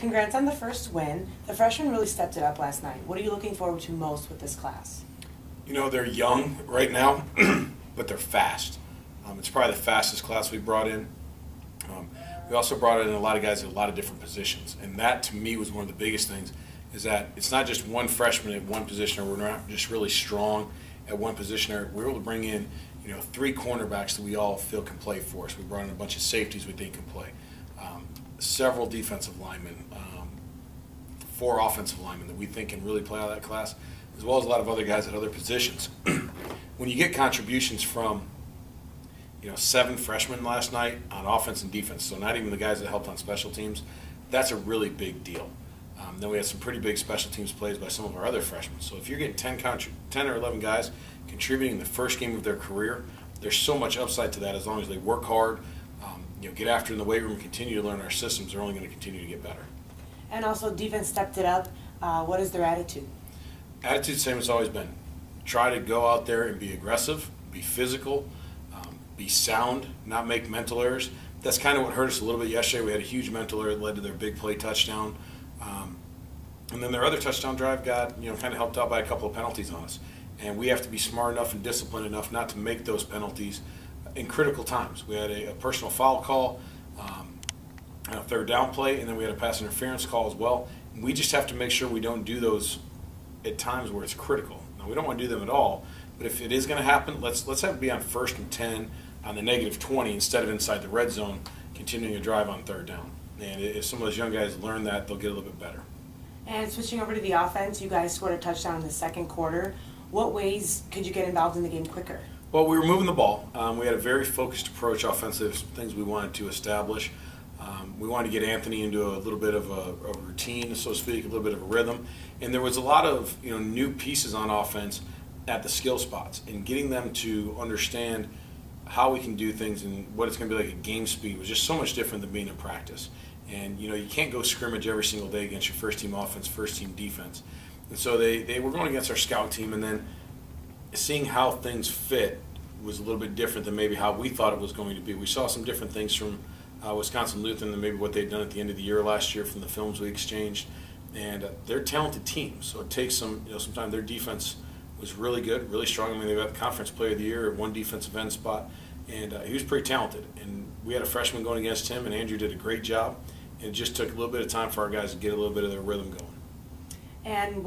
Congrats on the first win. The freshmen really stepped it up last night. What are you looking forward to most with this class? You know, they're young right now, but they're fast. It's probably the fastest class we brought in. We also brought in a lot of guys at a lot of different positions, and that to me was one of the biggest things, is that it's not just one freshman at one position, or we're not just really strong at one position. We're able to bring in, you know, 3 cornerbacks that we all feel can play for us. We brought in a bunch of safeties we think can play, several defensive linemen, 4 offensive linemen that we think can really play out of that class, as well as a lot of other guys at other positions. When you get contributions from, you know, 7 freshmen last night on offense and defense, so not even the guys that helped on special teams, that's a really big deal. Then we had some pretty big special teams plays by some of our other freshmen. So if you're getting 10 or 11 guys contributing the first game of their career, there's so much upside to that as long as they work hard, you know, get after in the weight room, continue to learn our systems. They're only going to continue to get better. And also defense stepped it up. What is their attitude? Attitude, same as it's always been. Try to go out there and be aggressive, be physical, be sound, not make mental errors. That's kind of what hurt us a little bit yesterday. We had a huge mental error that led to their big play touchdown. And then their other touchdown drive got, you know, kind of helped out by a couple of penalties on us. And we have to be smart enough and disciplined enough not to make those penalties in critical times. We had a personal foul call, a 3rd down play, and then we had a pass interference call as well. And we just have to make sure we don't do those at times where it's critical. Now, we don't want to do them at all, but if it is going to happen, let's have it be on 1st and 10 on the -20 instead of inside the red zone, continuing a drive on 3rd down. And if some of those young guys learn that, they'll get a little bit better. And switching over to the offense, you guys scored a touchdown in the 2nd quarter. What ways could you get involved in the game quicker? Well, we were moving the ball. We had a very focused approach, offensive things we wanted to establish. We wanted to get Anthony into a little bit of a routine, so to speak, a little bit of a rhythm. And there was a lot of, you know, new pieces on offense at the skill spots, and getting them to understand how we can do things and what it's going to be like at game speed was just so much different than being in practice. And, you know, you can't go scrimmage every single day against your first-team offense, first-team defense. And so they were going against our scout team, and then seeing how things fit was a little bit different than maybe how we thought it was going to be. We saw some different things from Wisconsin Lutheran than maybe what they'd done at the end of the year last year from the films we exchanged. And they're a talented team, so it takes some, you know, sometimes their defense was really good, really strong. I mean, they got the Conference Player of the Year at one defensive end spot, and he was pretty talented. And we had a freshman going against him, and Andrew did a great job. And it just took a little bit of time for our guys to get a little bit of their rhythm going. And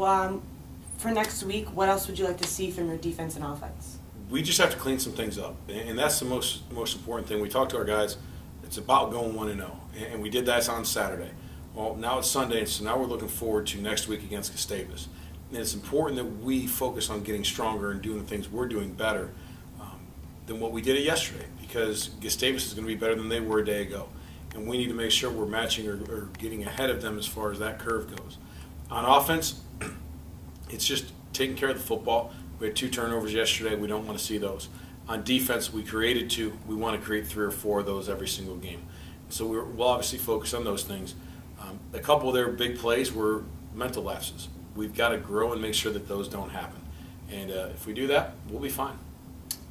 for next week, what else would you like to see from your defense and offense? We just have to clean some things up, and that's the most important thing. We talked to our guys. It's about going 1-0, and we did that on Saturday. Well, now it's Sunday, and so now we're looking forward to next week against Gustavus. And it's important that we focus on getting stronger and doing the things we're doing better than what we did yesterday, because Gustavus is going to be better than they were a day ago. And we need to make sure we're matching or getting ahead of them as far as that curve goes. On offense, it's just taking care of the football. We had 2 turnovers yesterday. We don't want to see those. On defense, we created 2. We want to create 3 or 4 of those every single game. So we'll obviously focus on those things. A couple of their big plays were mental lapses. We've got to grow and make sure that those don't happen. And if we do that, we'll be fine.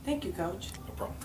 Thank you, Coach. No problem.